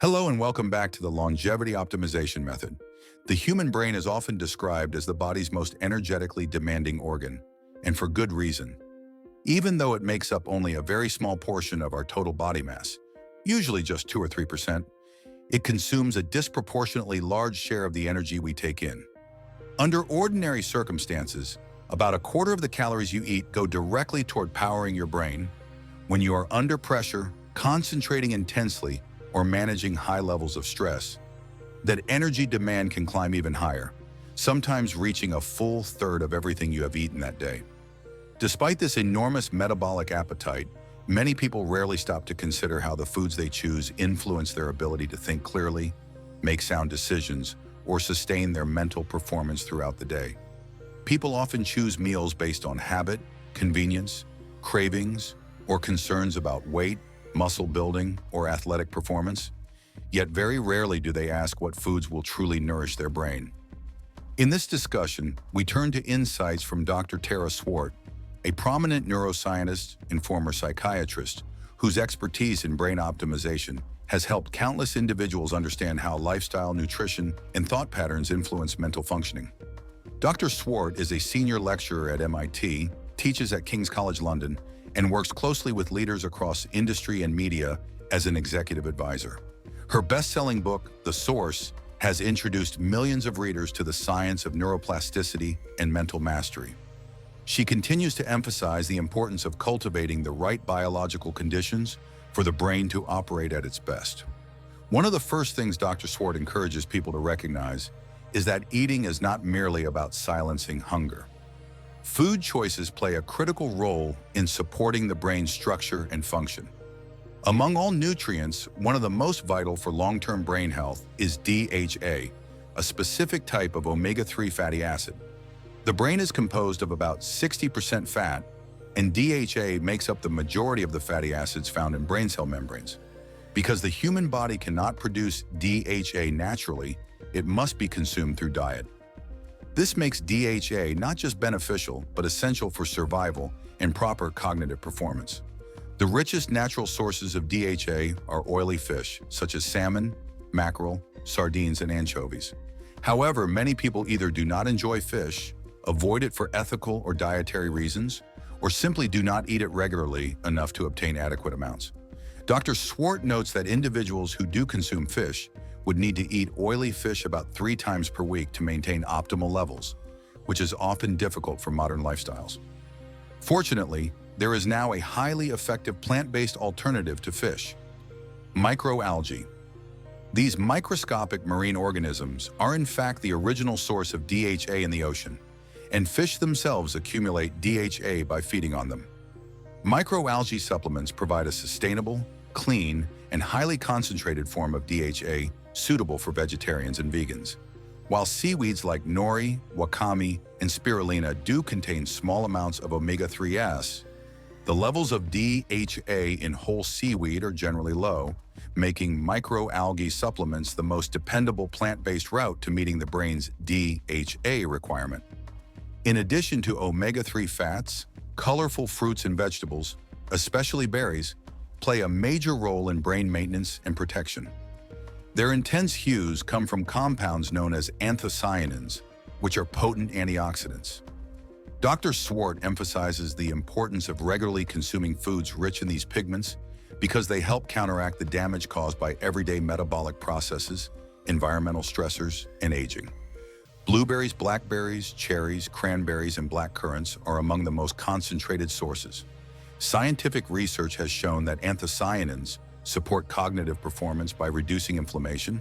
Hello and welcome back to the Longevity Optimization Method. The human brain is often described as the body's most energetically demanding organ, and for good reason. Even though it makes up only a very small portion of our total body mass, usually just 2 or 3%, it consumes a disproportionately large share of the energy we take in. Under ordinary circumstances, about a quarter of the calories you eat go directly toward powering your brain. When you are under pressure, concentrating intensely, or managing high levels of stress, that energy demand can climb even higher, sometimes reaching a full third of everything you have eaten that day. Despite this enormous metabolic appetite, many people rarely stop to consider how the foods they choose influence their ability to think clearly, make sound decisions, or sustain their mental performance throughout the day. People often choose meals based on habit, convenience, cravings, or concerns about weight, muscle building, or athletic performance, yet very rarely do they ask what foods will truly nourish their brain. In this discussion, we turn to insights from Dr. Tara Swart, a prominent neuroscientist and former psychiatrist whose expertise in brain optimization has helped countless individuals understand how lifestyle, nutrition, and thought patterns influence mental functioning. Dr. Swart is a senior lecturer at MIT, teaches at King's College London, and works closely with leaders across industry and media as an executive advisor. Her best-selling book, The Source, has introduced millions of readers to the science of neuroplasticity and mental mastery. She continues to emphasize the importance of cultivating the right biological conditions for the brain to operate at its best. One of the first things Dr. Swart encourages people to recognize is that eating is not merely about silencing hunger. Food choices play a critical role in supporting the brain's structure and function. Among all nutrients, one of the most vital for long-term brain health is DHA, a specific type of omega-3 fatty acid. The brain is composed of about 60% fat, and DHA makes up the majority of the fatty acids found in brain cell membranes. Because the human body cannot produce DHA naturally, it must be consumed through diet. This makes DHA not just beneficial, but essential for survival and proper cognitive performance. The richest natural sources of DHA are oily fish, such as salmon, mackerel, sardines, and anchovies. However, many people either do not enjoy fish, avoid it for ethical or dietary reasons, or simply do not eat it regularly enough to obtain adequate amounts. Dr. Swart notes that individuals who do consume fish would need to eat oily fish about 3 times per week to maintain optimal levels, which is often difficult for modern lifestyles. Fortunately, there is now a highly effective plant-based alternative to fish: microalgae. These microscopic marine organisms are in fact the original source of DHA in the ocean, and fish themselves accumulate DHA by feeding on them. Microalgae supplements provide a sustainable, clean, and highly concentrated form of DHA suitable for vegetarians and vegans. While seaweeds like nori, wakame, and spirulina do contain small amounts of omega-3s, the levels of DHA in whole seaweed are generally low, making microalgae supplements the most dependable plant-based route to meeting the brain's DHA requirement. In addition to omega-3 fats, colorful fruits and vegetables, especially berries, play a major role in brain maintenance and protection. Their intense hues come from compounds known as anthocyanins, which are potent antioxidants. Dr. Swart emphasizes the importance of regularly consuming foods rich in these pigments because they help counteract the damage caused by everyday metabolic processes, environmental stressors, and aging. Blueberries, blackberries, cherries, cranberries, and black currants are among the most concentrated sources. Scientific research has shown that anthocyanins support cognitive performance by reducing inflammation,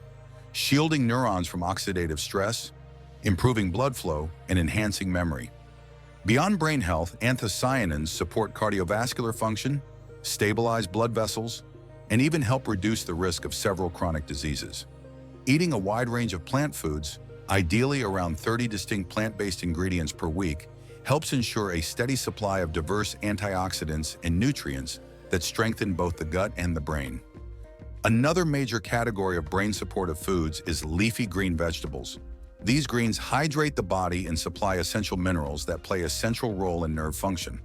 shielding neurons from oxidative stress, improving blood flow, and enhancing memory. Beyond brain health, anthocyanins support cardiovascular function, stabilize blood vessels, and even help reduce the risk of several chronic diseases. Eating a wide range of plant foods, ideally around 30 distinct plant-based ingredients per week, helps ensure a steady supply of diverse antioxidants and nutrients that strengthen both the gut and the brain. Another major category of brain-supportive foods is leafy green vegetables. These greens hydrate the body and supply essential minerals that play a central role in nerve function.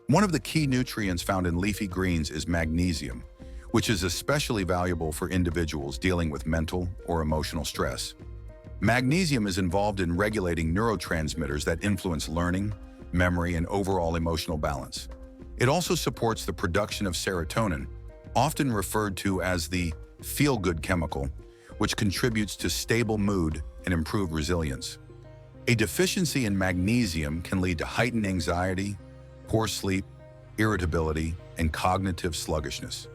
One of the key nutrients found in leafy greens is magnesium, which is especially valuable for individuals dealing with mental or emotional stress. Magnesium is involved in regulating neurotransmitters that influence learning, memory, and overall emotional balance. It also supports the production of serotonin, often referred to as the feel-good chemical, which contributes to stable mood and improved resilience. A deficiency in magnesium can lead to heightened anxiety, poor sleep, irritability, and cognitive sluggishness.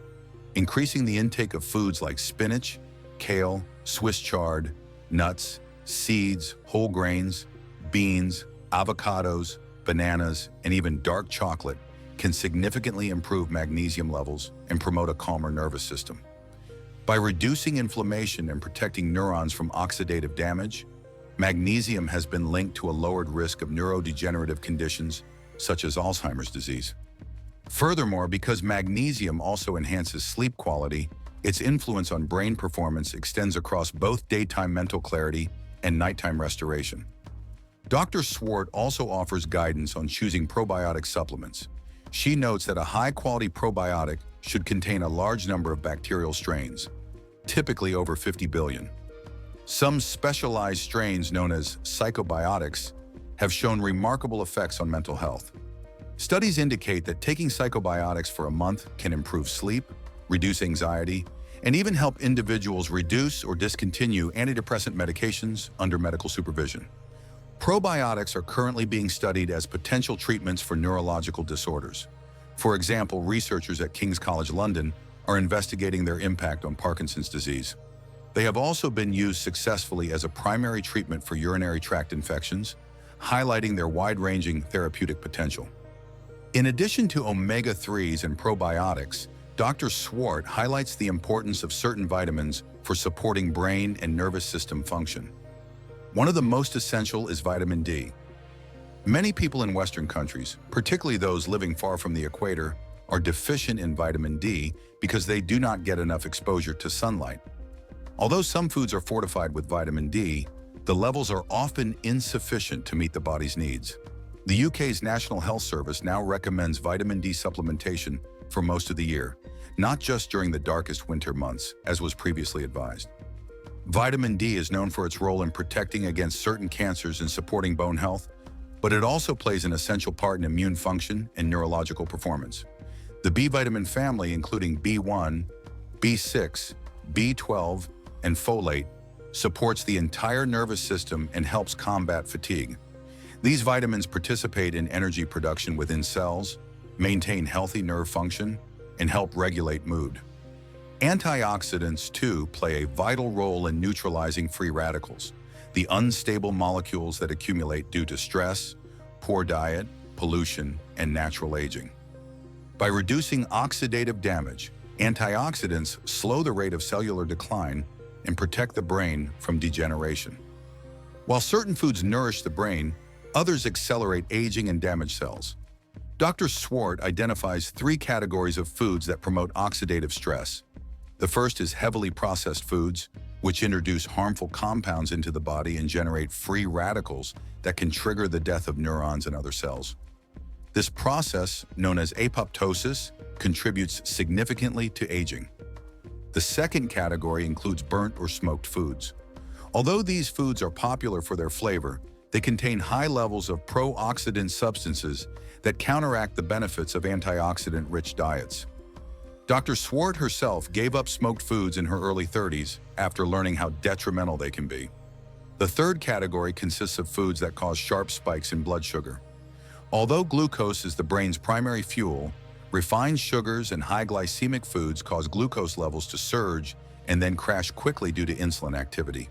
Increasing the intake of foods like spinach, kale, Swiss chard, nuts, seeds, whole grains, beans, avocados, bananas, and even dark chocolate can significantly improve magnesium levels and promote a calmer nervous system. By reducing inflammation and protecting neurons from oxidative damage, magnesium has been linked to a lowered risk of neurodegenerative conditions such as Alzheimer's disease. Furthermore, because magnesium also enhances sleep quality, its influence on brain performance extends across both daytime mental clarity and nighttime restoration. Dr. Swart also offers guidance on choosing probiotic supplements. She notes that a high-quality probiotic should contain a large number of bacterial strains, typically over 50 billion. Some specialized strains known as psychobiotics have shown remarkable effects on mental health. Studies indicate that taking psychobiotics for a month can improve sleep, reduce anxiety, and even help individuals reduce or discontinue antidepressant medications under medical supervision. Probiotics are currently being studied as potential treatments for neurological disorders. For example, researchers at King's College London are investigating their impact on Parkinson's disease. They have also been used successfully as a primary treatment for urinary tract infections, highlighting their wide-ranging therapeutic potential. In addition to omega-3s and probiotics, Dr. Swart highlights the importance of certain vitamins for supporting brain and nervous system function. One of the most essential is vitamin D. Many people in Western countries, particularly those living far from the equator, are deficient in vitamin D because they do not get enough exposure to sunlight. Although some foods are fortified with vitamin D, the levels are often insufficient to meet the body's needs. The UK's National Health Service now recommends vitamin D supplementation for most of the year, not just during the darkest winter months, as was previously advised. Vitamin D is known for its role in protecting against certain cancers and supporting bone health, but it also plays an essential part in immune function and neurological performance. The B vitamin family, including B1, B6, B12, and folate, supports the entire nervous system and helps combat fatigue. These vitamins participate in energy production within cells, maintain healthy nerve function, and help regulate mood. Antioxidants, too, play a vital role in neutralizing free radicals, the unstable molecules that accumulate due to stress, poor diet, pollution, and natural aging. By reducing oxidative damage, antioxidants slow the rate of cellular decline and protect the brain from degeneration. While certain foods nourish the brain, others accelerate aging and damage cells. Dr. Swart identifies 3 categories of foods that promote oxidative stress. The first is heavily processed foods, which introduce harmful compounds into the body and generate free radicals that can trigger the death of neurons and other cells. This process, known as apoptosis, contributes significantly to aging. The second category includes burnt or smoked foods. Although these foods are popular for their flavor, they contain high levels of pro-oxidant substances that counteract the benefits of antioxidant-rich diets. Dr. Swart herself gave up smoked foods in her early 30s after learning how detrimental they can be. The third category consists of foods that cause sharp spikes in blood sugar. Although glucose is the brain's primary fuel, refined sugars and high glycemic foods cause glucose levels to surge and then crash quickly due to insulin activity.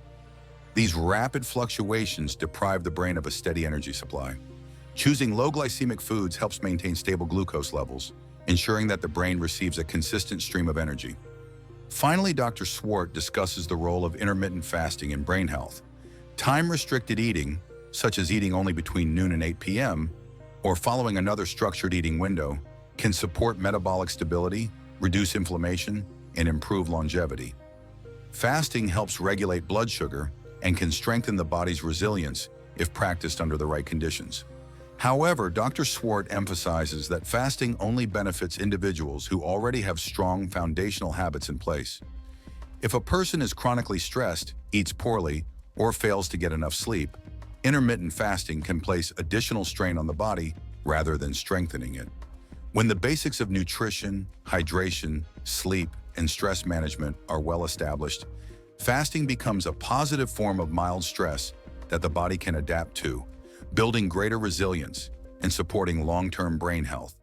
These rapid fluctuations deprive the brain of a steady energy supply. Choosing low glycemic foods helps maintain stable glucose levels, ensuring that the brain receives a consistent stream of energy. Finally, Dr. Swart discusses the role of intermittent fasting in brain health. Time-restricted eating, such as eating only between noon and 8 p.m., or following another structured eating window, can support metabolic stability, reduce inflammation, and improve longevity. Fasting helps regulate blood sugar and can strengthen the body's resilience if practiced under the right conditions. However, Dr. Swart emphasizes that fasting only benefits individuals who already have strong foundational habits in place. If a person is chronically stressed, eats poorly, or fails to get enough sleep, intermittent fasting can place additional strain on the body rather than strengthening it. When the basics of nutrition, hydration, sleep, and stress management are well established, fasting becomes a positive form of mild stress that the body can adapt to, building greater resilience and supporting long-term brain health.